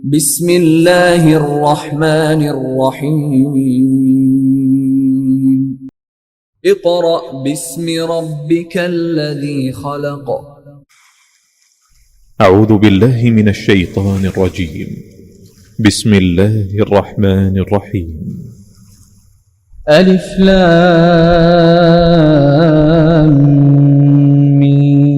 بسم اللہ الرحمن الرحیم اقرأ باسم ربک الذی خلق اعوذ باللہ من الشیطان الرجیم بسم اللہ الرحمن الرحیم الف لام میم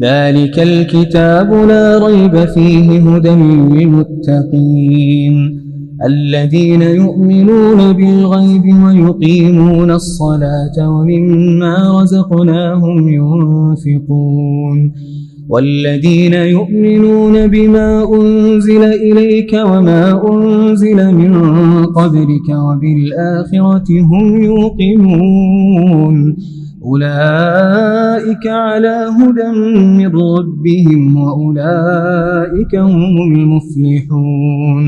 ذلك الكتاب لا ريب فيه هدى للمتقين الذين يؤمنون بالغيب ويقيمون الصلاة ومما رزقناهم ينفقون والذين يؤمنون بما أنزل إليك وما أنزل من قبلك وبالآخرة هم يوقنون أولئك على هدى من ربهم وأولئك هم المفلحون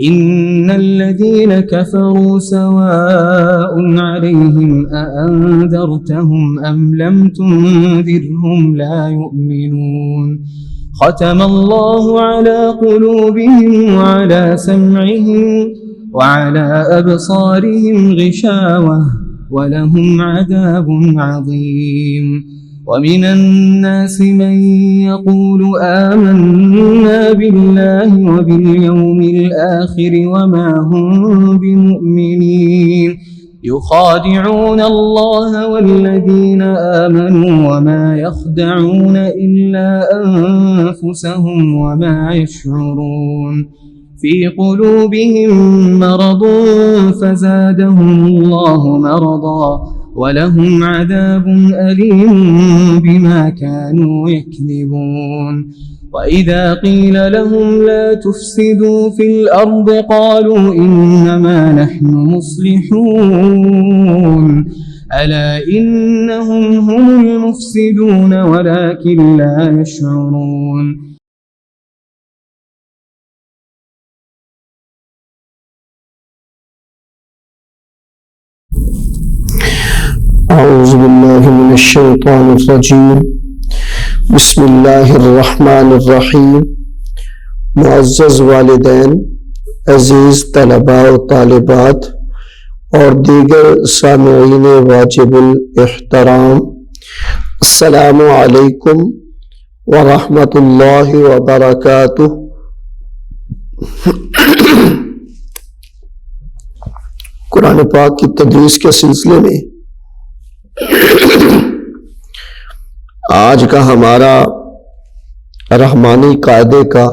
إن الذين كفروا سواء عليهم أأنذرتهم أم لم تنذرهم لا يؤمنون ختم الله على قلوبهم وعلى سمعهم وعلى أبصارهم غشاوة ولهم عذاب عظيم ومن الناس من يقول آمنا بالله وباليوم الآخر وما هم بمؤمنين يخادعون الله والذين آمنوا وما يخدعون إلا أنفسهم وما يشعرون في قلوبهم مرض فزادهم الله مرضا ولهم عذاب أليم بما كانوا يكذبون وإذا قيل لهم لا تفسدوا في الأرض قالوا إنما نحن مصلحون ألا إنهم هم المفسدون ولكن لا يشعرون اعوذ باللہ من الشیطان الرجیم بسم اللہ الرحمن الرحیم معزز والدین، عزیز طلباء و طالبات اور دیگر سامعین واجب الاحترام، السلام علیکم ورحمۃ اللہ وبرکاتہ۔ قرآن پاک کی تدریس کے سلسلے میں آج کا ہمارا رحمانی قاعدے کا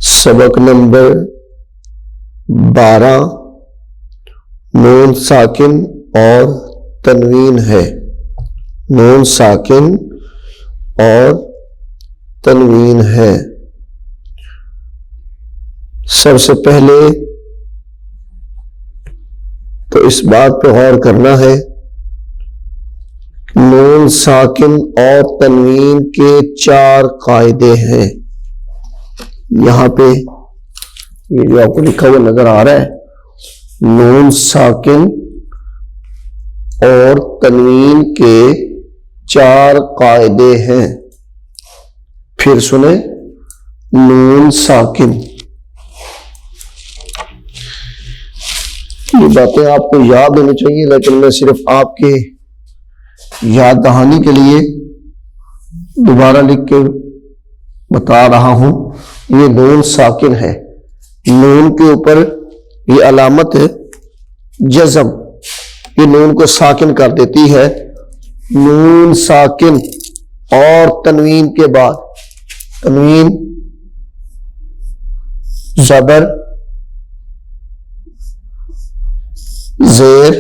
سبق نمبر 12 نون ساکن اور تنوین ہے۔ نون ساکن اور تنوین ہے۔ سب سے پہلے تو اس بات پہ غور کرنا ہے، نون ساکن اور تنوین کے 4 قاعدے ہیں۔ یہاں پہ یہ جو آپ کو لکھا ہوا نظر آ رہا ہے، نون ساکن اور تنوین کے 4 قاعدے ہیں۔ پھر سنیں، نون ساکن، یہ باتیں آپ کو یاد ہونی چاہیے، لیکن میں صرف آپ کے یاد دہانی کے لیے دوبارہ لکھ کے بتا رہا ہوں۔ یہ نون ساکن ہے، نون کے اوپر یہ علامت ہے جزم، یہ نون کو ساکن کر دیتی ہے۔ نون ساکن اور تنوین کے بعد تنوین زبر زیر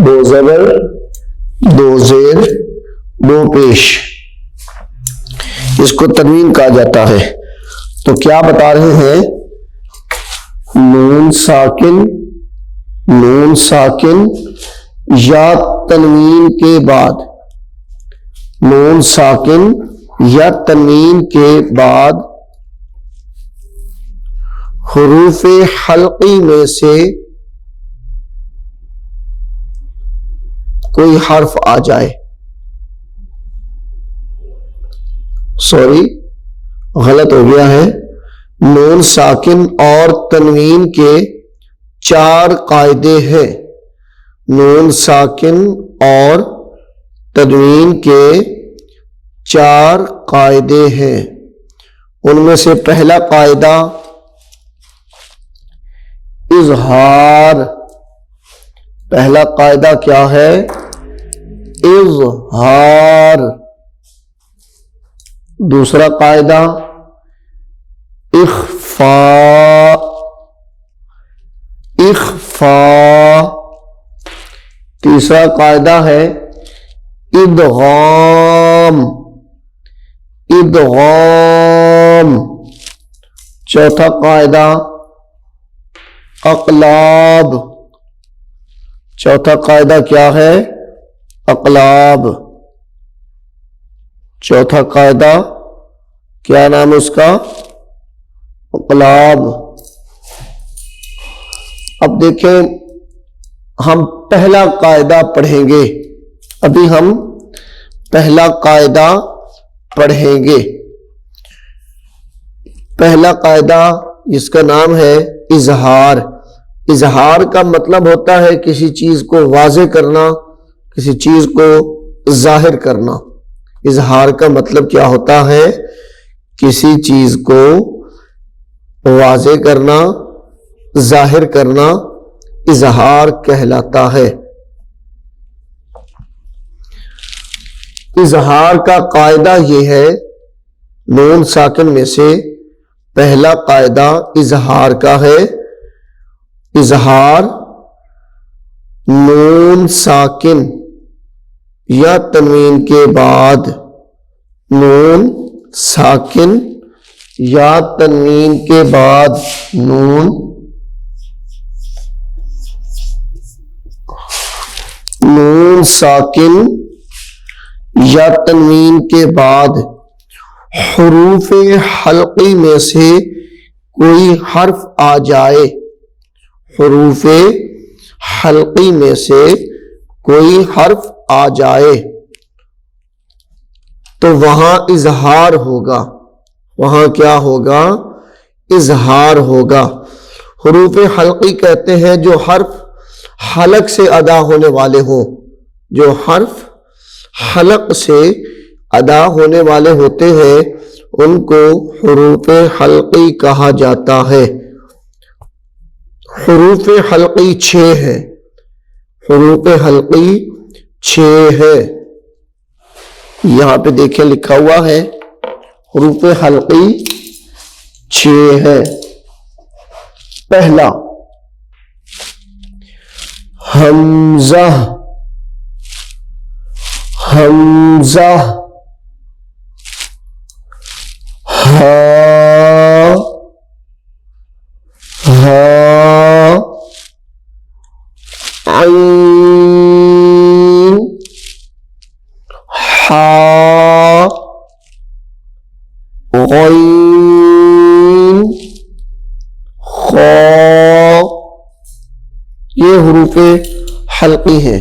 دو زبر دو زیر دو پیش، اس کو تنوین کہا جاتا ہے۔ تو کیا بتا رہے ہیں؟ نون ساکن یا تنوین کے بعد، نون ساکن یا تنوین کے بعد حروف حلقی میں سے کوئی حرف آ جائے. سوری غلط ہو گیا ہے. نون ساکن اور تنوین کے 4 قاعدے ہیں. نون ساکن اور تنوین کے 4 قاعدے ہیں. ان میں سے پہلا قاعدہ اظہار. پہلا قاعدہ کیا ہے؟ اظہار. دوسرا قاعدہ اخفاء. اخفاء. تیسرا قاعدہ ہے ادغام. ادغام. چوتھا قاعدہ اقلاب. چوتھا قاعدہ کیا ہے؟ اقلاب. چوتھا قاعدہ کیا نام ہے اس کا؟ اقلاب. اب دیکھیں ہم پہلا قاعدہ پڑھیں گے. ابھی ہم پہلا قاعدہ پڑھیں گے. پہلا قاعدہ جس کا نام ہے اظہار. اظہار کا مطلب ہوتا ہے کسی چیز کو واضح کرنا، کسی چیز کو ظاہر کرنا. اظہار کا مطلب کیا ہوتا ہے؟ کسی چیز کو واضح کرنا، ظاہر کرنا اظہار کہلاتا ہے. اظہار کا قاعدہ یہ ہے، نون ساکن میں سے پہلا قاعدہ اظہار کا ہے. اظہار نون ساکن یا تنوین کے بعد، نون ساکن یا تنوین کے بعد، نون ساکن یا تنوین کے بعد حروف حلقی میں سے کوئی حرف آ جائے. حروف حلقی میں سے کوئی حرف آ جائے تو وہاں اظہار ہوگا. وہاں کیا ہوگا؟ اظہار ہوگا. حروف حلقی کہتے ہیں جو حرف حلق سے ادا ہونے والے ہوں. جو حرف حلق سے ادا ہونے والے ہوتے ہیں ان کو حروف حلقی کہا جاتا ہے. حروف حلقی 6 ہے. حروف حلقی 6 ہے. یہاں پہ دیکھیں لکھا ہوا ہے حروف حلقی 6 ہے. پہلا حمزہ. حمزہ. ہا. ہا. عین. حا. غین. خا. یہ حروف حلقی ہیں.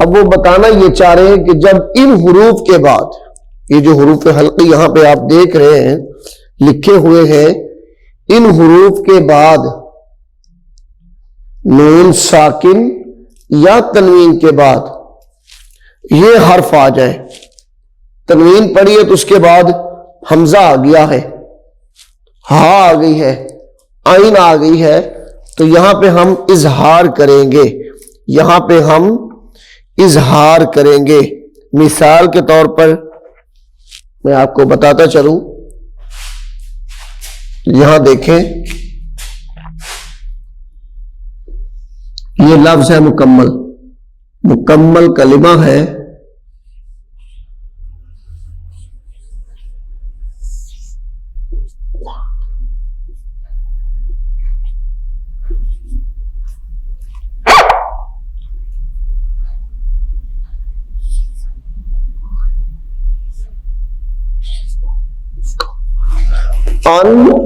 اب وہ بتانا یہ چاہ رہے ہیں کہ جب ان حروف کے بعد، یہ جو حروف حلقی یہاں پہ آپ دیکھ رہے ہیں لکھے ہوئے ہیں، ان حروف کے بعد نون ساکن یا تنوین کے بعد یہ حرف آ جائے. تنوین پڑھی ہے تو اس کے بعد حمزہ آ گیا ہے، ہا آ گئی ہے، عین آ گئی ہے، تو یہاں پہ ہم اظہار کریں گے. یہاں پہ ہم اظہار کریں گے. مثال کے طور پر میں آپ کو بتاتا چلوں. یہاں دیکھیں یہ لفظ ہے مکمل. مکمل کلمہ ہے.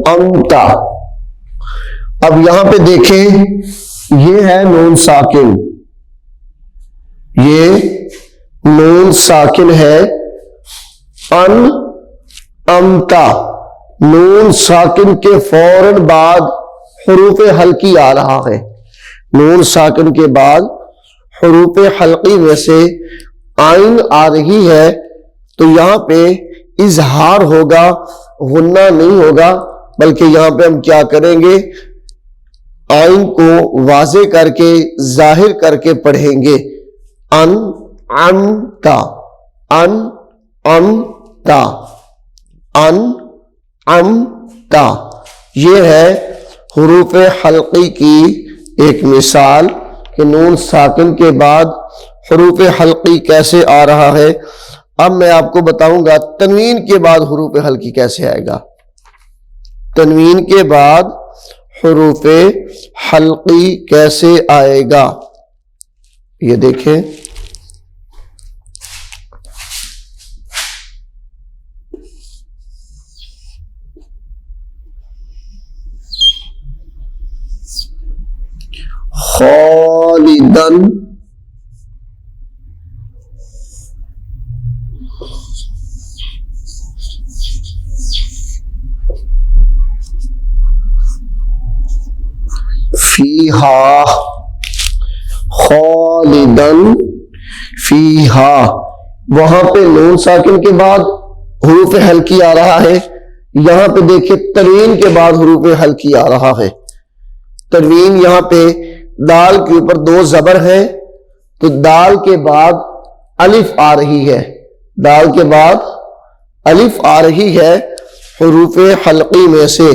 انتا. اب یہاں پہ دیکھیں یہ ہے نون ساکن. یہ نون ساکن ہے ان امتا، نون ساکن کے فوراً بعد حروف حلقی آ رہا ہے، نون ساکن کے بعد حروف حلقی میں سے آئین آ رہی ہے، تو یہاں پہ اظہار ہوگا، غنہ نہیں ہوگا، بلکہ یہاں پہ ہم کیا کریں گے، آئین کو واضح کر کے ظاہر کر کے پڑھیں گے، ان امتا، ان امتا، ان امتا۔ یہ ہے حروف حلقی کی ایک مثال کہ نون ساکن کے بعد حروف حلقی کیسے آ رہا ہے۔ اب میں آپ کو بتاؤں گا تنوین کے بعد حروف حلقی کیسے آئے گا۔ تنوین کے بعد حروف حلقی کیسے آئے گا، یہ دیکھیں، خالدن، فیہا، خالدن فیہا، وہاں پہ نون ساکن کے بعد حروف حلقی آ رہا ہے، یہاں پہ دیکھیں تنوین کے بعد حروف حلقی آ رہا ہے۔ تنوین یہاں پہ دال کے اوپر دو زبر ہے، تو دال کے بعد الف آ رہی ہے، دال کے بعد الف آ رہی ہے حروف حلقی میں سے۔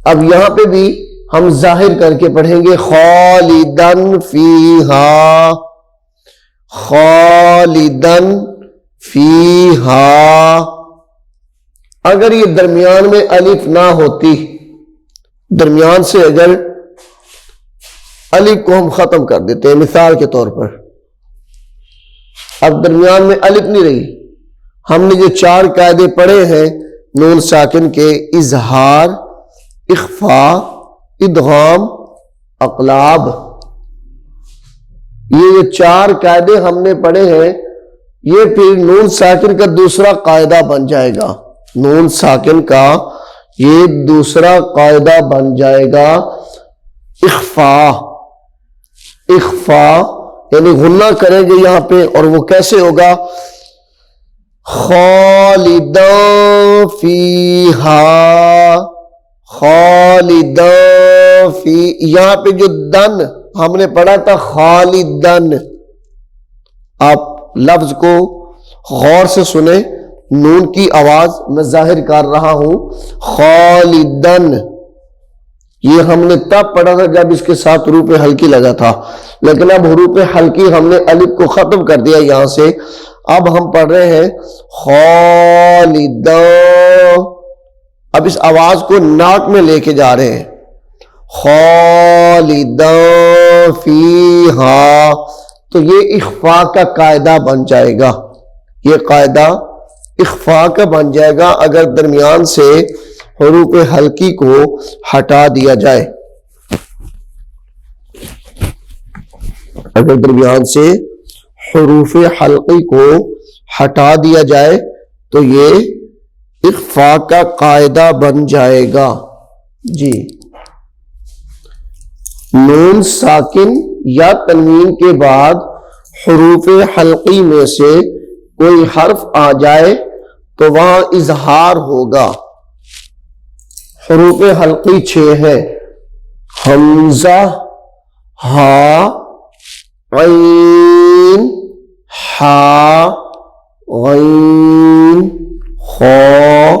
اب یہاں پہ بھی ہم ظاہر کر کے پڑھیں گے، خالدن فیہا، خالدن فیہا۔ اگر یہ درمیان میں الف نہ ہوتی، درمیان سے اگر الف کو ہم ختم کر دیتے ہیں، مثال کے طور پر اب درمیان میں الف نہیں رہی، ہم نے جو چار قاعدے پڑھے ہیں نون ساکن کے، اظہار، اخفاء، ادغام، اقلاب، یہ جو چار قاعدے ہم نے پڑھے ہیں، یہ پھر نون ساکن کا دوسرا قاعدہ بن جائے گا، نون ساکن کا یہ دوسرا قاعدہ بن جائے گا، اخفاء۔ اخفاء یعنی غنہ کریں گے یہاں پہ، اور وہ کیسے ہوگا، خالدن فیہا، خالدن فی، یہاں پہ جو دن ہم نے پڑھا تھا خالدن، آپ لفظ کو غور سے سنیں، نون کی آواز میں ظاہر کر رہا ہوں، خالدن، یہ ہم نے تب پڑھا تھا جب اس کے ساتھ حروف حلقی لگا تھا، لیکن اب حروف حلقی ہم نے الف کو ختم کر دیا یہاں سے، اب ہم پڑھ رہے ہیں خالدن، اب اس آواز کو ناک میں لے کے جا رہے ہیں، خالدن فیہا، تو یہ اخفاء کا قاعدہ بن جائے گا، یہ قاعدہ اخفاء کا بن جائے گا اگر درمیان سے حروف حلقی کو ہٹا دیا جائے، اگر درمیان سے حروف حلقی کو ہٹا دیا جائے تو یہ اخفاء کا قاعدہ بن جائے گا۔ جی، نون ساکن یا تنوین کے بعد حروف حلقی میں سے کوئی حرف آ جائے تو وہاں اظہار ہوگا۔ حروف حلقی 6 ہے، حمزہ، ہا، عین، ہا، غین، خا،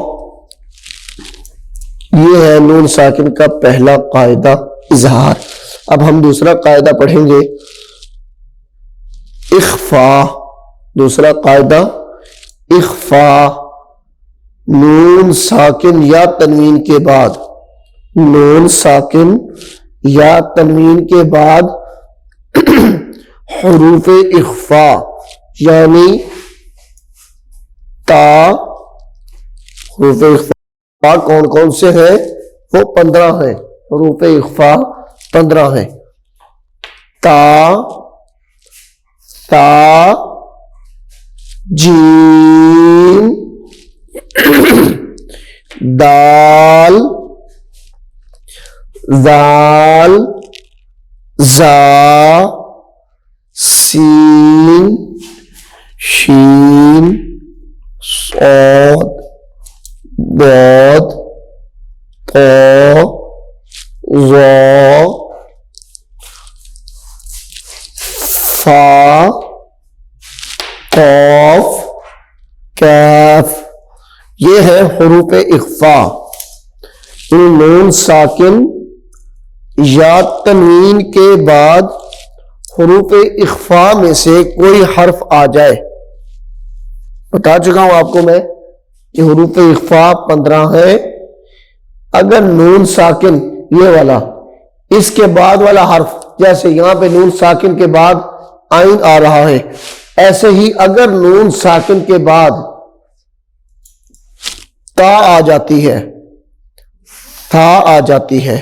یہ ہے نون ساکن کا پہلا قاعدہ، اظہار۔ اب ہم دوسرا قاعدہ پڑھیں گے، اخفاء۔ دوسرا قاعدہ اخفاء، نون ساکن یا تنوین کے بعد، نون ساکن یا تنوین کے بعد حروف اخفاء یعنی تا، حروف اخفاء کون کون سے ہیں؟ وہ 15 ہیں، حروف اخفاء 15 ہیں، تا، تا جیم دال ذال زا سین شین صاد ضاد طا ظا فا قاف کیف. یہ ہے حروف اخفاء. ان نون ساکن یا تنوین کے بعد حروف اخفاء میں سے کوئی حرف آ جائے. بتا چکا ہوں آپ کو میں کہ حروف اخفاء 15 ہے. اگر نون ساکن یہ والا اس کے بعد والا حرف، جیسے یہاں پہ نون ساکن کے بعد آئین آ رہا ہے، ایسے ہی اگر نون ساکن کے بعد تا آ جاتی ہے، تھا آ جاتی ہے،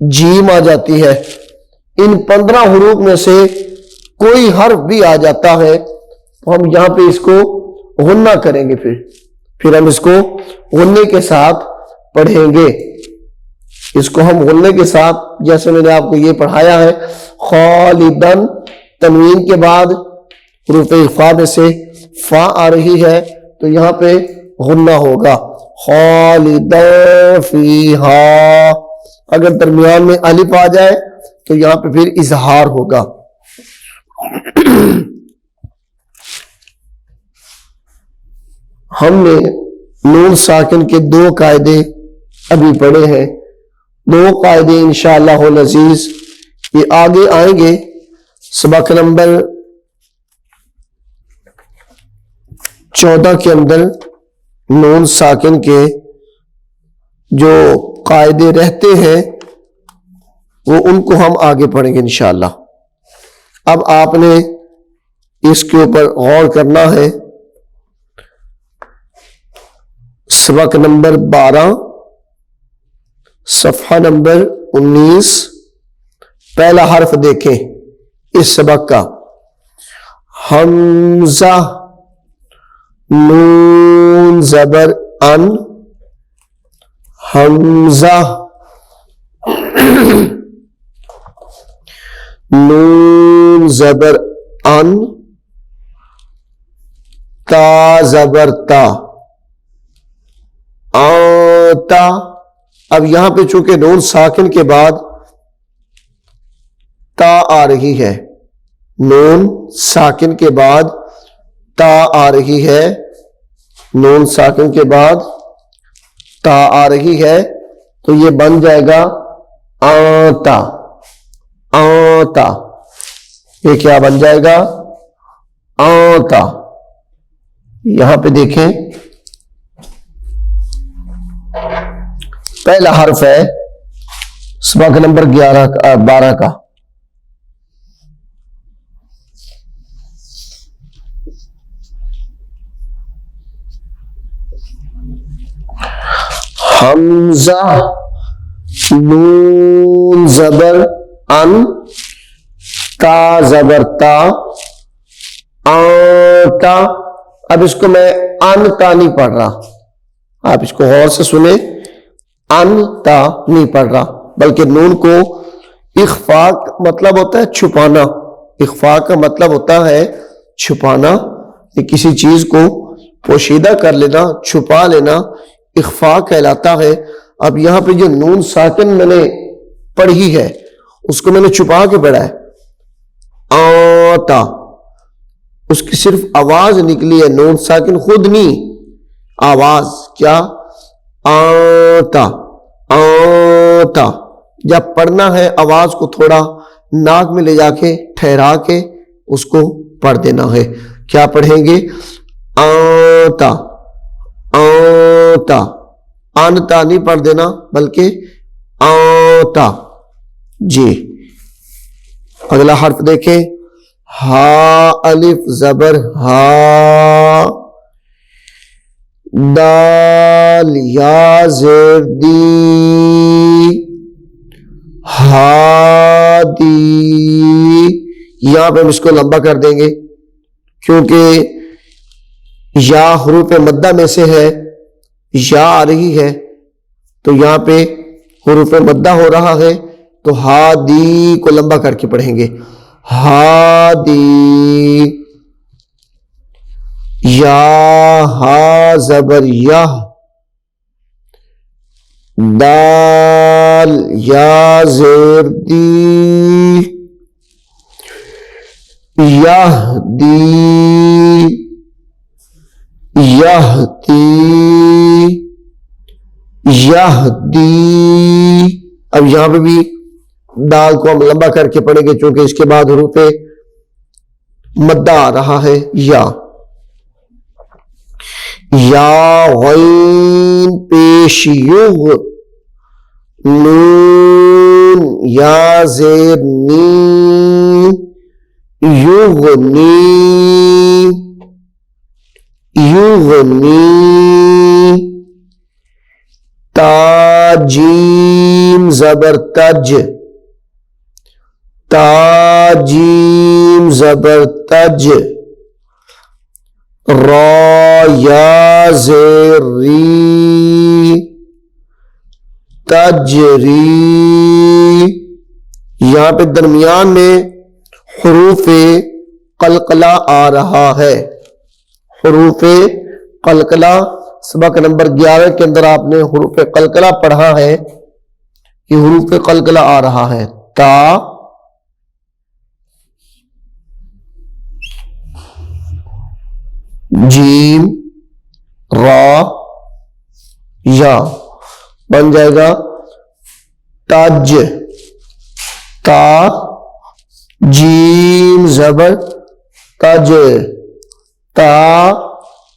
جیم آ جاتی ہے، ان 15 حروف میں سے کوئی حرف بھی آ جاتا ہے تو ہم یہاں پہ اس کو غنہ کریں گے. پھر ہم اس کو غنے کے ساتھ پڑھیں گے. اس کو ہم غنے کے ساتھ، جیسے میں نے آپ کو یہ پڑھایا ہے، خالدن تنوین کے بعد حروف اخفاء میں سے فا آ رہی ہے تو یہاں پہ غنہ ہوگا. خالدن فیہا. اگر درمیان میں الف آ جائے تو یہاں پہ پھر اظہار ہوگا. ہم نے نون ساکن کے 2 قاعدے ابھی پڑھے ہیں. 2 قاعدے انشاءاللہ العزیز یہ آگے آئیں گے. سبق نمبر 14 کے اندر نون ساکن کے جو قاعدے رہتے ہیں وہ ان کو ہم آگے پڑھیں گے انشاءاللہ. اب آپ نے اس کے اوپر غور کرنا ہے. سبق نمبر 12 صفحہ نمبر 19 پہلا حرف دیکھیں اس سبق کا. حمزہ نون زبر ان. حمزہ نون زبر ان تا زبر تا آتا. اب یہاں پہ چونکہ نون ساکن کے بعد تا آ رہی ہے، نون ساکن کے بعد تا آ رہی ہے، نون ساکن کے بعد تا آ رہی ہے تو یہ بن جائے گا آتا. آتا یہ کیا بن جائے گا؟ آتا. یہاں پہ دیکھیں پہلا حرف ہے سبق نمبر 12 کا. حمزہ نون زبر ان تا زبر تا آتا. اب اس کو میں ان تا نہیں پڑھ رہا، آپ اس کو غور سے سنیں. ان تا نہیں پڑھ رہا بلکہ نون کو اخفاء مطلب ہوتا ہے چھپانا. اخفاء کا مطلب ہوتا ہے چھپانا، کہ کسی چیز کو پوشیدہ کر لینا، چھپا لینا، اخفاء کہلاتا ہے. اب یہاں پہ جو نون ساکن میں نے پڑھی ہے اس کو میں نے چھپا کے پڑھا ہے. آتا اس کی صرف آواز نکلی ہے، نون ساکن خود نہیں، آواز کیا؟ آتا. آتا. جب پڑھنا ہے آواز کو تھوڑا ناک میں لے جا کے ٹھہرا کے اس کو پڑھ دینا ہے. کیا پڑھیں گے؟ آتا. آتا. آنتا نہیں پڑھ دینا بلکہ آتا. جی اگلا حرف دیکھیں. ہا الف زبر ہا، دال یا زیر دی، ہادی. یہاں پہ ہم اس کو لمبا کر دیں گے کیونکہ یا حروف مدہ میں سے ہے، یا آ رہی ہے تو یہاں پہ حروف مدہ ہو رہا ہے، تو ہادی کو لمبا کر کے پڑھیں گے، ہادی، یا ہا زبر یا، دال یا زیر دی، یہدی، یہدی، یہدی۔ اب یہاں پہ بھی دال کو ہم لمبا کر کے پڑھیں گے چونکہ اس کے بعد حروف مدہ آ رہا ہے، یا غین پیش یغ، نون یا زیر نی، یغنی، یغنی، تا جیم زبر تج، تا جیم زبر تج، را یا زیر ری، تجری۔ یہاں پہ درمیان میں حروف قلقلہ آ رہا ہے، حروف قلقلہ سبق نمبر 11 کے اندر آپ نے حروف قلقلہ پڑھا ہے، یہ حروف قلقلہ آ رہا ہے، تا، جیم، را، یا، بن جائے گا تج، تا جیم زبر تج، تا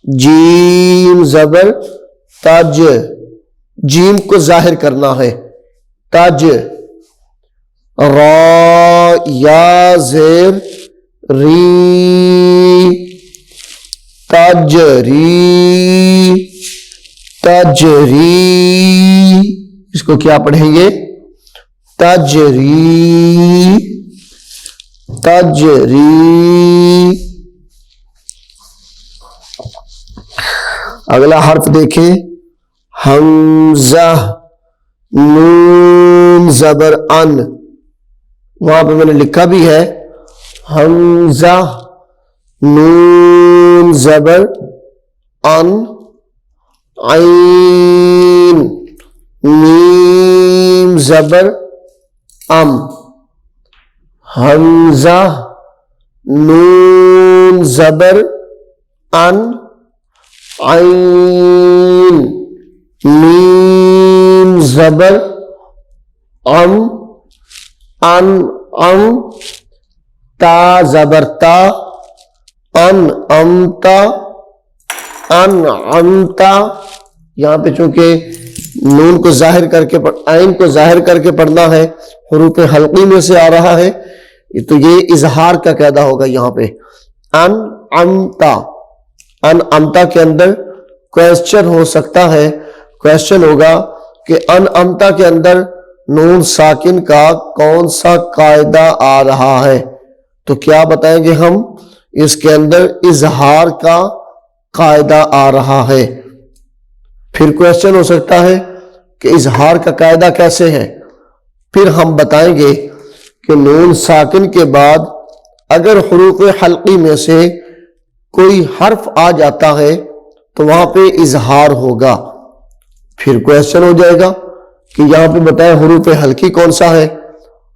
جیم زبر تج، جیم کو ظاہر کرنا ہے، تج، را یا زیر ری، تجری، تجری، اس کو کیا پڑھیں گے؟ تجری، تجری۔ اگلا حرف دیکھیں، حمزہ، نون زبر ان، وہاں پہ میں نے لکھا بھی ہے حمزہ، نون زبر ان، عین، میم زبر ام، حمزہ، نون زبر ان، عین، میم زبر ام، ام، تا زبر تا، انعمتا، انعمتا۔ یہاں پہ چونکہ نون کو ظاہر کر کے عین کو ظاہر کر کے پڑھنا ہے، حروف حلقی میں سے آ رہا ہے، تو یہ اظہار کا قاعدہ ہوگا یہاں پہ، انعمتا۔ انعمتا کے اندر کویسچن ہو سکتا ہے، کویسچن ہوگا کہ انعمتا کے اندر نون ساکن کا کون سا قاعدہ آ رہا ہے، تو کیا بتائیں گے ہم؟ اس کے اندر اظہار کا قاعدہ آ رہا ہے۔ پھر کویسچن ہو سکتا ہے کہ اظہار کا قاعدہ کیسے ہے، پھر ہم بتائیں گے کہ نون ساکن کے بعد اگر حروف حلقی میں سے کوئی حرف آ جاتا ہے تو وہاں پہ اظہار ہوگا۔ پھر کویسچن ہو جائے گا کہ یہاں پہ بتائیں حروف حلقی کون سا ہے،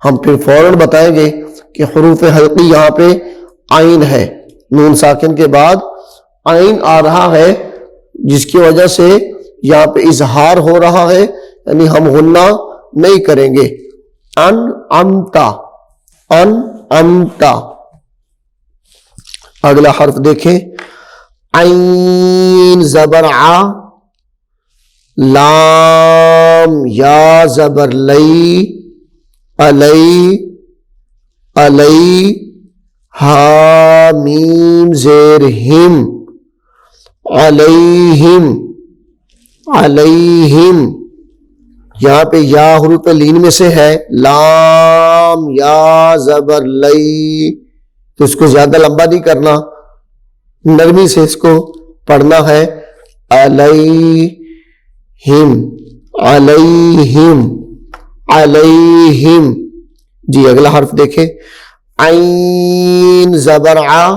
ہم پھر فوراً بتائیں گے کہ حروف حلقی یہاں پہ عین ہے، نون ساکن کے بعد عین آ رہا ہے، جس کی وجہ سے یہاں پہ اظہار ہو رہا ہے، یعنی ہم غنہ نہیں کریں گے۔ انعمتا، انعمتا۔ اگلا حرف دیکھیں، عین زبر ع، لام یا زبر لئی، علی، علی، ہا میم زیر ہم، علیہم، علیہم۔ یہاں پہ یا حروف لین میں سے ہے، لام یا زبر لئی، تو اس کو زیادہ لمبا نہیں کرنا، نرمی سے اس کو پڑھنا ہے. علیہم علیہم علیہم. جی اگلا حرف دیکھیں. عین زبر ع،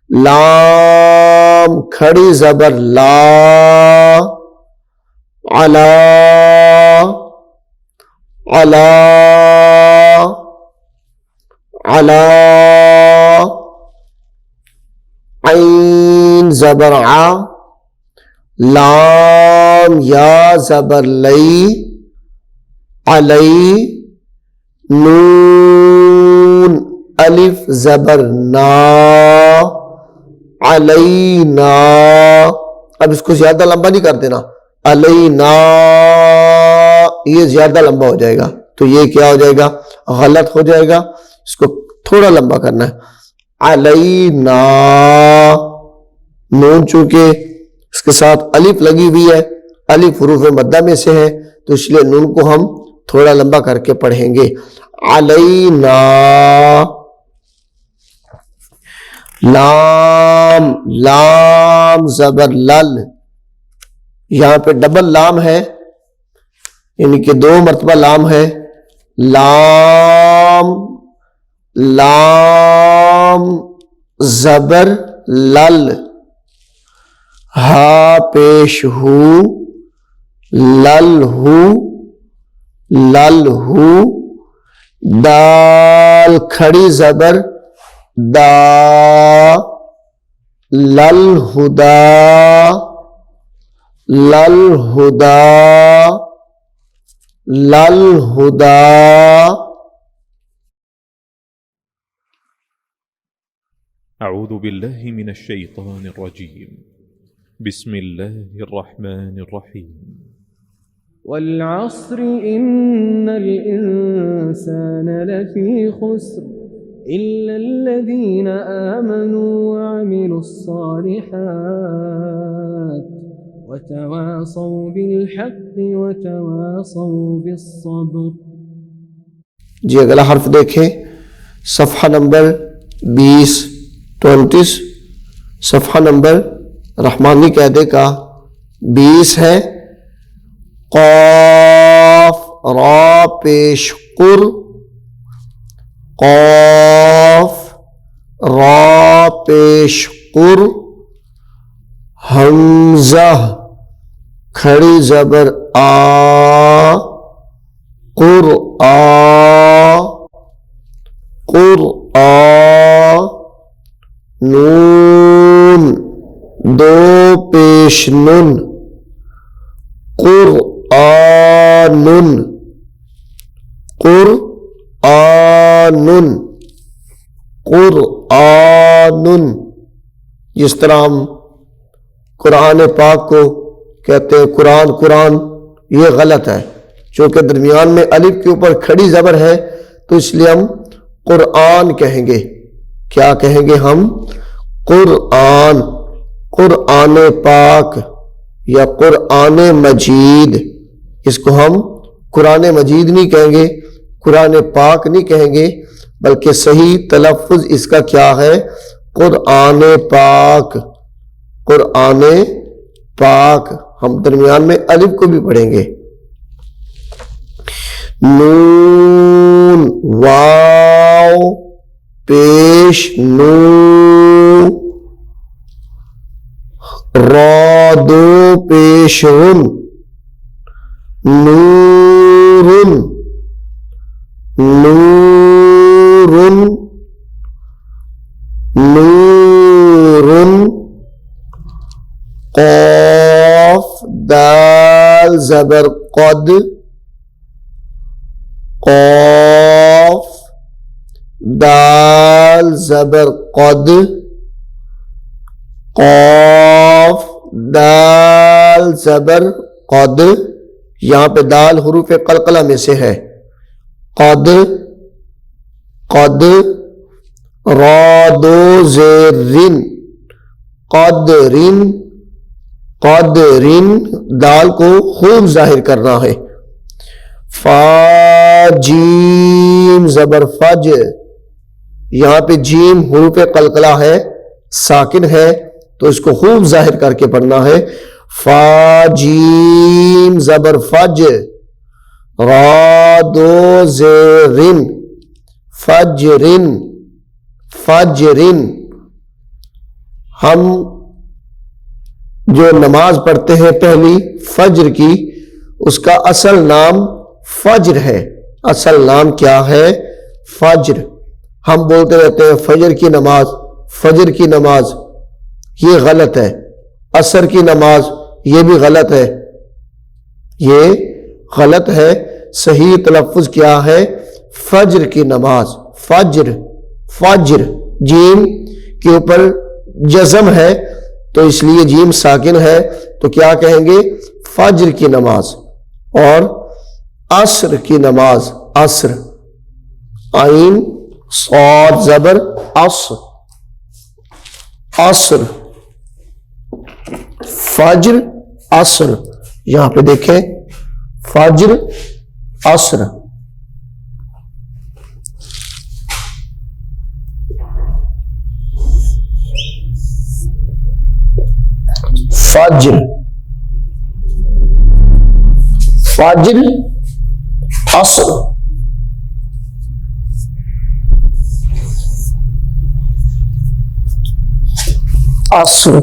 لام کھڑی زبر لا، علا علا علا. عین زبر ع، لام یا زبر لئی، علی. نون الف زبر نا، علینا. اب اس کو زیادہ لمبا نہیں کر دینا، علینا یہ زیادہ لمبا ہو جائے گا تو یہ کیا ہو جائے گا؟ غلط ہو جائے گا. اس کو تھوڑا لمبا کرنا ہے. علینا. نون چونکہ اس کے ساتھ الف لگی ہوئی ہے، الف حروف مدہ میں سے ہے تو اس لیے نون کو ہم تھوڑا لمبا کر کے پڑھیں گے. علینا. لام لام زبر لل، یہاں پہ ڈبل لام ہے یعنی کہ 2 مرتبہ لام ہے. لام لام زبر لل، ہا پیش ہو، لل ہو لل ہو. دال کھڑی زبر دا، لل ہدا لل ہدا لل ہدا. أعوذ بالله من الشيطان الرجيم. بسم الله الرحمن الرحيم. والعصر إن الإنسان لفي خسر إلا الذين آمنوا وعملوا الصالحات وتواصوا بالحق وتواصوا بالصبر. جی اگلا حرف دیکھیں. صفحہ نمبر 20-29، صفحہ نمبر رحمانی قاعدے کا 20 ہے. قاف را پیش قر، قاف را پیش قر. حمزہ کھڑی زبر آ، قر آ قر آ. نون 2 پیش نن، قرآن قرآن قرآن. جس طرح ہم قرآن پاک کو کہتے ہیں قرآن قرآن، یہ غلط ہے. چونکہ درمیان میں الف کے اوپر کھڑی زبر ہے تو اس لیے ہم قرآن کہیں گے. کیا کہیں گے ہم؟ قرآن. قرآن پاک یا قرآن مجید، اس کو ہم قرآن مجید نہیں کہیں گے، قرآن پاک نہیں کہیں گے، بلکہ صحیح تلفظ اس کا کیا ہے؟ قرآن پاک. قرآن پاک. ہم درمیان میں الف کو بھی پڑھیں گے. نون واو پیش نو، را 2 پیش رن، نورن نورن نورن. قاف دال زبر قد، قاف دال زبر قد، قاف دال زبر قد. یہاں پہ دال حروف قلقلہ میں سے ہے. قد قد. را 2 زیر رن، قدرن قدرن. دال کو خوب ظاہر کرنا ہے. فا جیم زبر فج، یہاں پہ جیم حروف قلقلہ ہے ساکن ہے تو اس کو خوب ظاہر کر کے پڑھنا ہے. فا جیم زبر فج، را دو زرن فجرن فجرن. ہم جو نماز پڑھتے ہیں پہلی فجر کی، اس کا اصل نام فجر ہے. اصل نام کیا ہے؟ فجر. ہم بولتے رہتے ہیں فجر کی نماز، فجر کی نماز. یہ غلط ہے. عصر کی نماز، یہ بھی غلط ہے. یہ غلط ہے. صحیح تلفظ کیا ہے؟ فجر کی نماز. فجر فجر جیم کے اوپر جزم ہے تو اس لیے جیم ساکن ہے تو کیا کہیں گے؟ فجر کی نماز. اور عصر کی نماز، عصر عین صاد زبر عصر عصر فجر عصر. یہاں پہ دیکھیں فجر عصر. فجر فجر عصر. عصر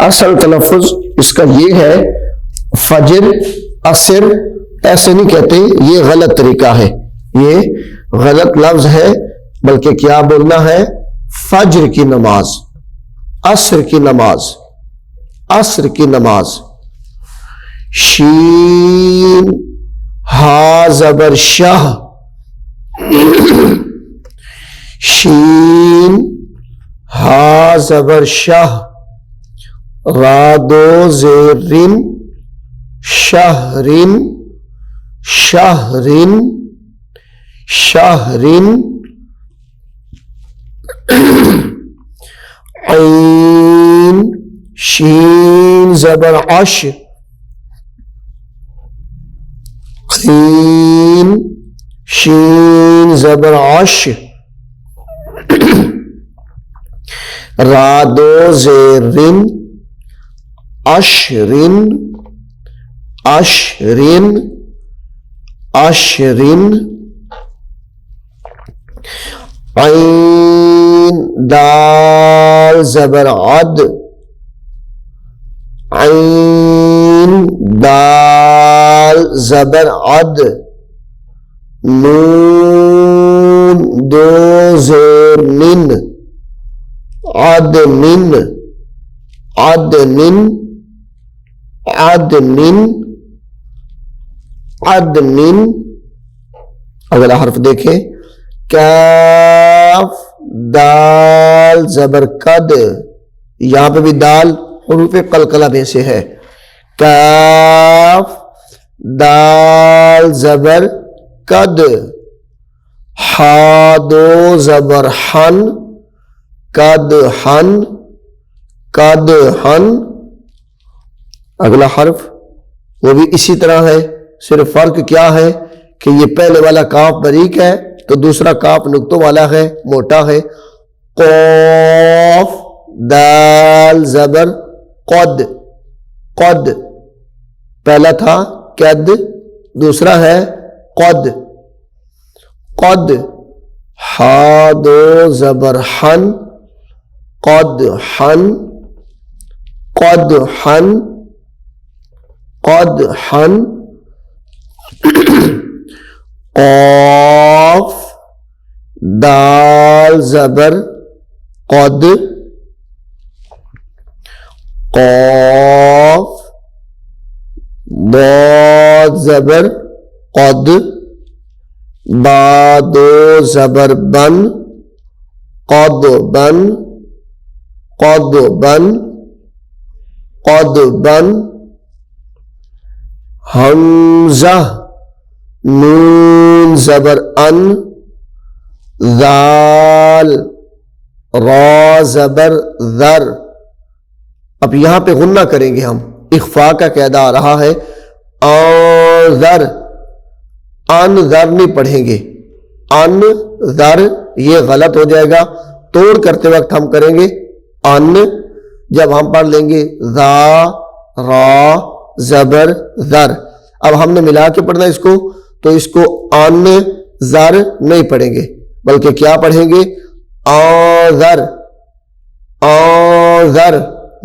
اصل تلفظ اس کا یہ ہے فجر عصر ایسے نہیں کہتے، یہ غلط طریقہ ہے، یہ غلط لفظ ہے. بلکہ کیا بولنا ہے؟ فجر کی نماز، عصر کی نماز، عصر کی نماز. شین ہا زبر شاہ، شین ہا زبر شاہ، را دو زیرن شہرن شہرن شہرن. عین شین زبر عش، عین شین زبر عش، را دو زیرن اشرن اشرن اشرن. عین دال زبر عد، عین دال زبر عد، نون دو زیر نن عدنن عدنن عدنن عدنن. اگلا حرف دیکھیں کاف دال زبر قد. یہاں پہ بھی دال حروف قلقلہ میں سے ہے. کاف دال زبر قد، ہا دو زبر حن قد حن قد حن. اگلا حرف وہ بھی اسی طرح ہے، صرف فرق کیا ہے کہ یہ پہلے والا کاف باریک ہے تو دوسرا کاف نقطوں والا ہے، موٹا ہے. قاف دال زبر قد قد، پہلا تھا قد، دوسرا ہے قد قد. ہا دو زبر حن قد حن قد حن قد حن. قاف دال زبر قد، قاف ضاد زبر قد، با دو زبر بن قد بن قد بن قد بن. حمزہ نون زبر ان، ذال را زبر ذر. اب یہاں پہ غنہ کریں گے ہم، اخفاء کا قاعدہ آ رہا ہے. انذر انذر نہیں پڑھیں گے، انذر یہ غلط ہو جائے گا. توڑ کرتے وقت ہم کریں گے ان، جب ہم پڑھ لیں گے ذا را زبر ذر، اب ہم نے ملا کے پڑھنا اس کو، تو اس کو ان ذر نہیں پڑھیں گے بلکہ کیا پڑھیں گے آذر، آذر،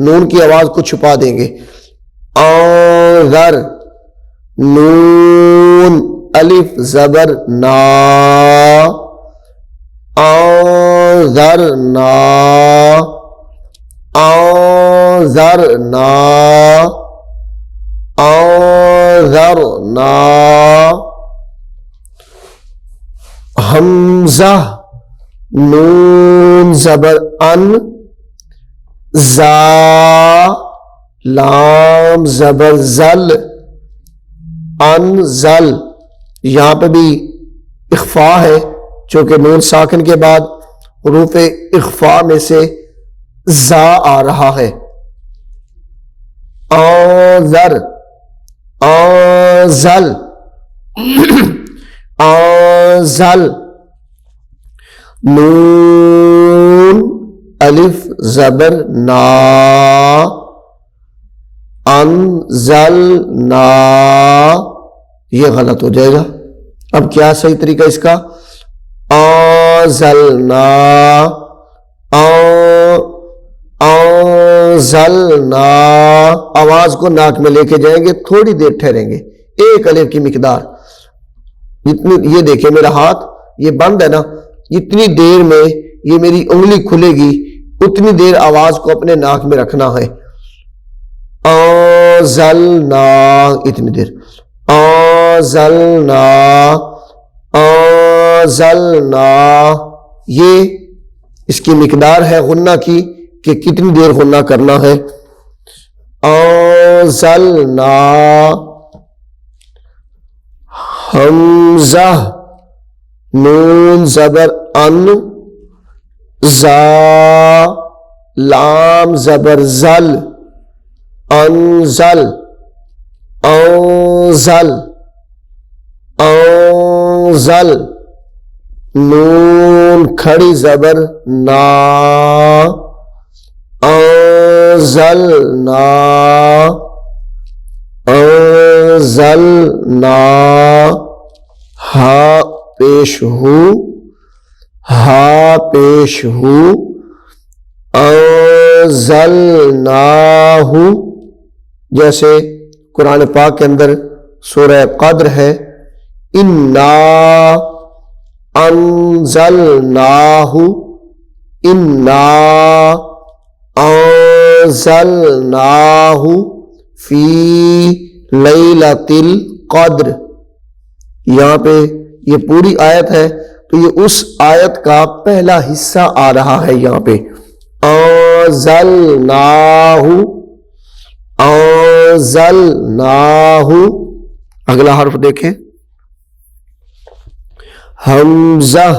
نون کی آواز کو چھپا دیں گے، آذر، نون الف زبر نا، آذرنا، آذرنا، آذرنا، حمزہ نون زبر ان، زا لام زبر زل، انزل، یہاں پہ بھی اخفاء ہے چونکہ نون ساکن کے بعد حروف اخفاء میں سے زا آ رہا ہے، آذر، آزل، آزل، نون الف زبر نا، انزلنا، یہ غلط ہو جائے گا، اب کیا صحیح طریقہ اس کا، آزلنا، آزلنا، آواز کو ناک میں لے کے جائیں گے، تھوڑی دیر ٹھہریں گے، ایک الف کی مقدار، یہ دیکھیں میرا ہاتھ یہ بند ہے نا، اتنی دیر میں یہ میری انگلی کھلے گی، اتنی دیر آواز کو اپنے ناک میں رکھنا ہے، آزلنا، اتنی دیر، آزلنا، آزلنا، یہ اس کی مقدار ہے غنہ کی کہ کتنی دیر غنہ کرنا ہے، آزلنا، حمزہ نون زبر ان، زا لام زبر زل، انزل، انزل، انزل، نون کھڑی زبر نا، انزلنا، انزلنا، ہا پیش ہو، ہا پیش ہو، انزلناہ، جیسے قرآن پاک کے اندر سورہ قدر ہے، انا انزلناہ، انا انزلناہ فی لیلۃ القدر، یہاں پہ یہ پوری آیت ہے تو یہ اس آیت کا پہلا حصہ آ رہا ہے، یہاں پہ انزلناہ، انزلناہ، اگلا حرف دیکھیں، حمزہ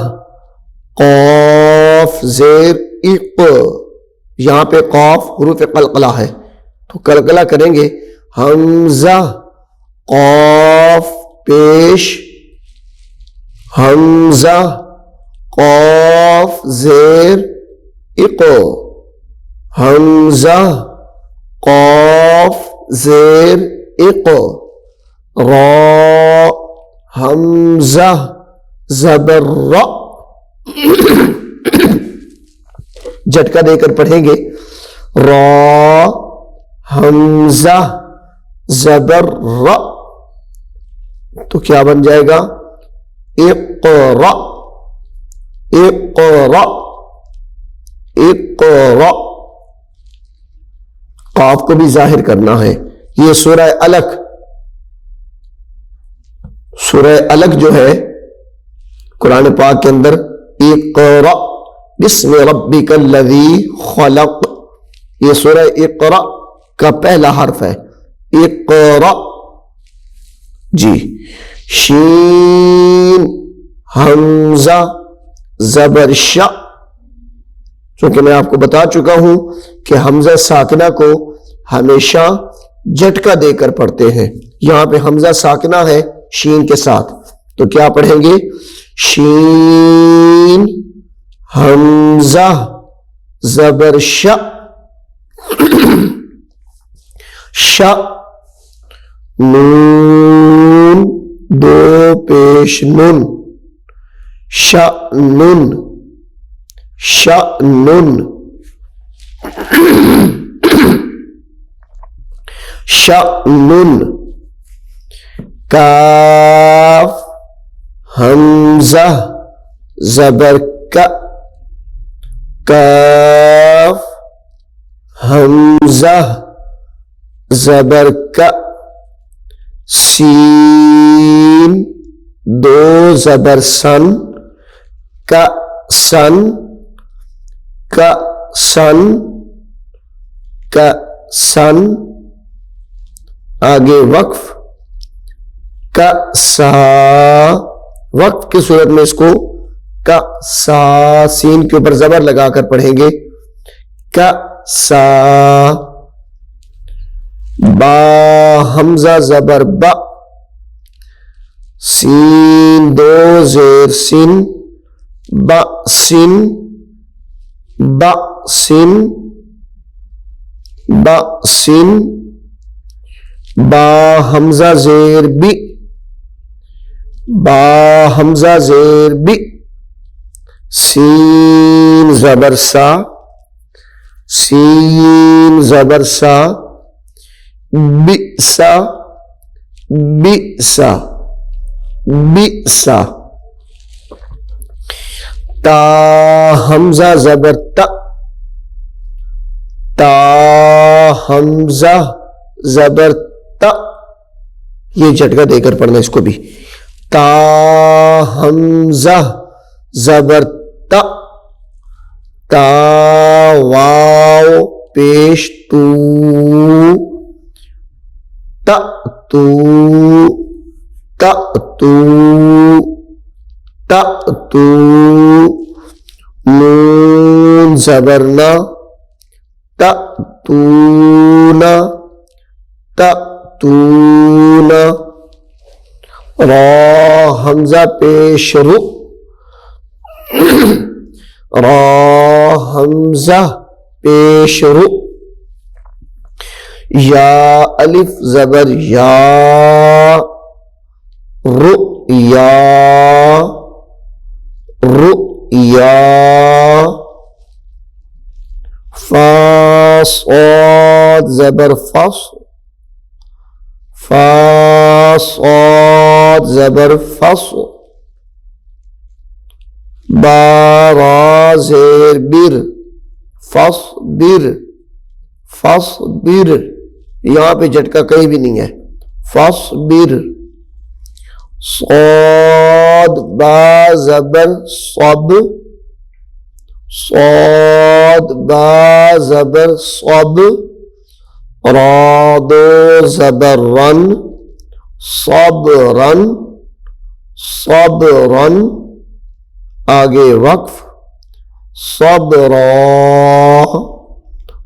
قاف زیر اق، یہاں پہ قاف حروف قلقلہ ہے تو قلقلہ کریں گے، حمزہ قاف پیش، حمزہ قاف زیر اق، حمزہ قاف زیر اق، را حمزہ زبر را، جھٹکا دے کر پڑھیں گے، را حمزہ زبر را، تو کیا بن جائے گا، اقرا، اقرا، اقرا، قاف کو بھی ظاہر کرنا ہے، یہ سورہ الق، سورہ الق جو ہے قرآن پاک کے اندر، اقرا بسم ربک الذی خلق، یہ سورہ اقرا کا پہلا حرف ہے، اقرا، جی، شین حمزہ زبر شا، چونکہ میں آپ کو بتا چکا ہوں کہ حمزہ ساکنہ کو ہمیشہ جھٹکا دے کر پڑھتے ہیں، یہاں پہ حمزہ ساکنہ ہے شین کے ساتھ، تو کیا پڑھیں گے، شین حمزہ زبر ش ش نون دو پیش نون شأنن شأنن شأنن کاف حمزہ زبر کا کاف حمزہ زبر کا سین دو زبر سن کا سن کا سن کا سن آگے وقف کا سا وقف کی صورت میں اس کو کا سا سین کے اوپر زبر لگا کر پڑھیں گے کا سا با حمزہ زبر با سین دو زیر سن با سن با سن با سن با حمزہ زیر بی با حمزہ زیر بی سین زبر سا سین زبر سا بئسا بئسا بئسا تا حمزہ زبر تا تا حمزہ زبر تا یہ جھٹکا دے کر پڑھنا اس کو بھی تا حمزہ زبر تا تا واو پیش تو تا تو تا تو تا تو نون زبر نا تا تو نا تا تو نا را حمزہ پیش رو را حمزہ پیش رو یا الف زبر یا رؤیا رؤیا فا صاد زبر فص فا صاد زبر فص با را زیر بر فصبر فصبر یہاں پہ جھٹکا کہیں بھی نہیں ہے فصبر صاد با زبر صب صاد با زبر صب را دو زبر رن صبرن صبرن آگے وقف صبرا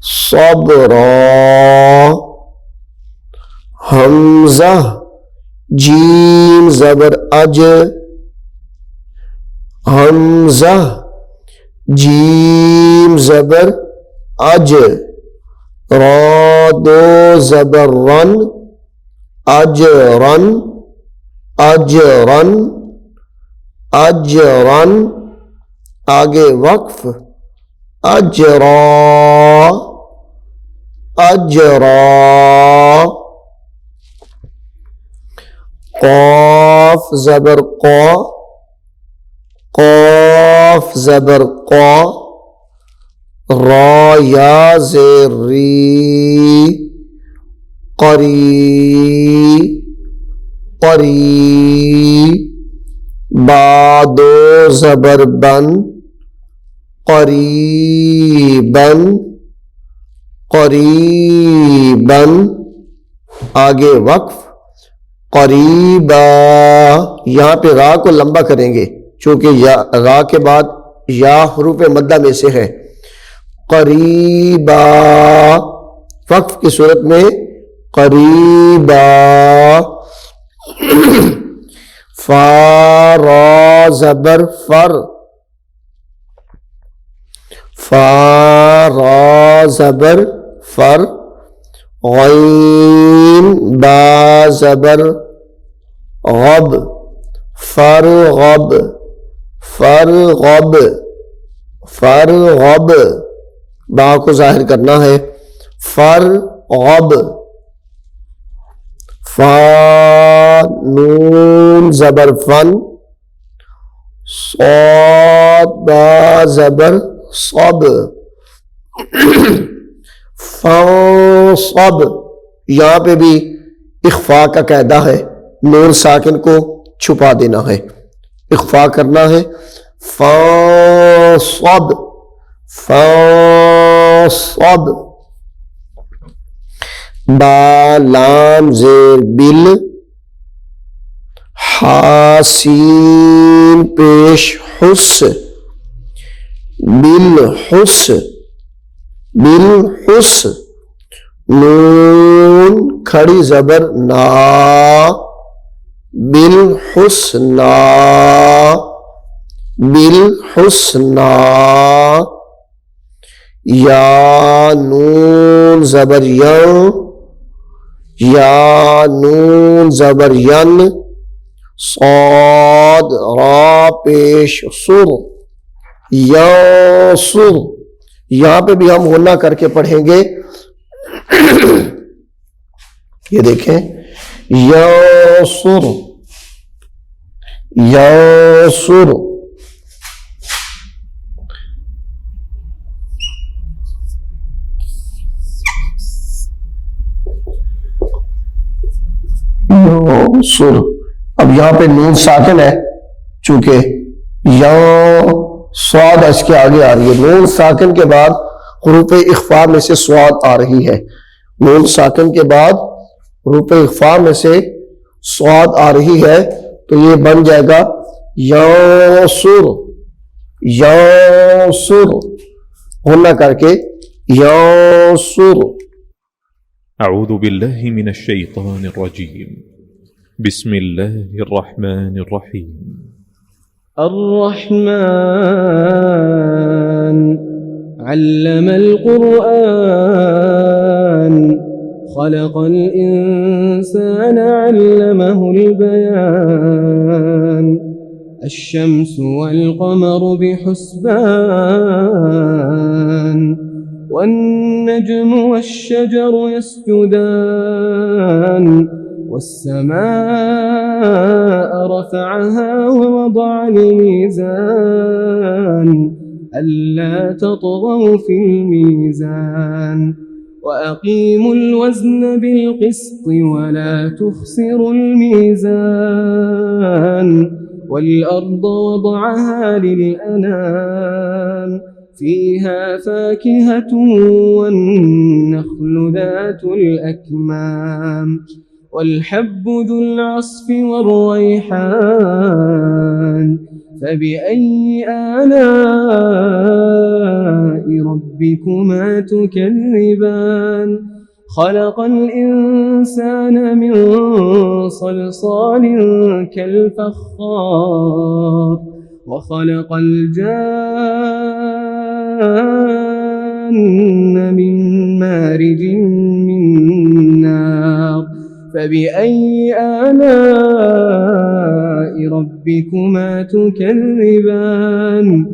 صبرا حمزہ جیم زبر اج حمزہ جیم زبر اج را دو زبر رن اجرن اجرن اجرن آگے وقف اجرا اجرا قاف زبر قا قاف زبر قا را یا زیر ری قری قری با دو زبر بن قریباً قریباً آگے وقف قریبا یہاں پہ را کو لمبا کریں گے چونکہ را کے بعد یا حروف مدہ میں سے ہے قریبا وقف کی صورت میں قریبا فا را زبر فر فا را زبر فر، غین با زبر غب، فرغب فرغب فرغب، با کو ظاہر کرنا ہے، فرغب، فا نون زبر فن، صاد با زبر صب، فانصب، یہاں پہ بھی اخفاء کا قاعدہ ہے، نون ساکن کو چھپا دینا ہے، اخفاء کرنا ہے، فانصب فانصب، با لام زیر بل، حاسین پیش حس، بالحس بالحس، نون کھڑی زبر نا، بالحسنا بالحسنا، یا نون زبر ین، یا نون زبر ین، صاد را پیش سر، ینصر، یہاں پہ بھی ہم غنہ کر کے پڑھیں گے، یہ دیکھیں، ینصر ینصر، ینصر، اب یہاں پہ نون ساکن ہے، چونکہ یا صاد اس کے آگے آ رہی ہے، نون ساکن کے بعد حروف اخفاء میں سے صاد آ رہی ہے، نون ساکن کے بعد حروف اخفاء میں سے صاد آ رہی ہے، تو یہ بن جائے گا ینصر ینصر، غنہ کر کے ینصر۔ أعوذ بالله من الشيطان الرجيم. بسم الله الرحمن الرحيم. الرحمن علم القرآن، خلق الإنسان علمه البيان، الشمس والقمر بحسبان، والنجم والشجر يسجدان، والسماء رفعها ووضع الميزان، ألا تطغوا في الميزان، وأقيموا الوزن بالقسط ولا تخسروا الميزان، والأرض وضعها للأنام، فيها فاكهة والنخل ذات الأكمام، والحب ذو العصف والريحان، فبأي آلاء ربكما تكذبان، خلق الإنسان من صلصال كالفخار، وخلق الجان من مارج من نار، فبأي آلاء ربكما تكذبان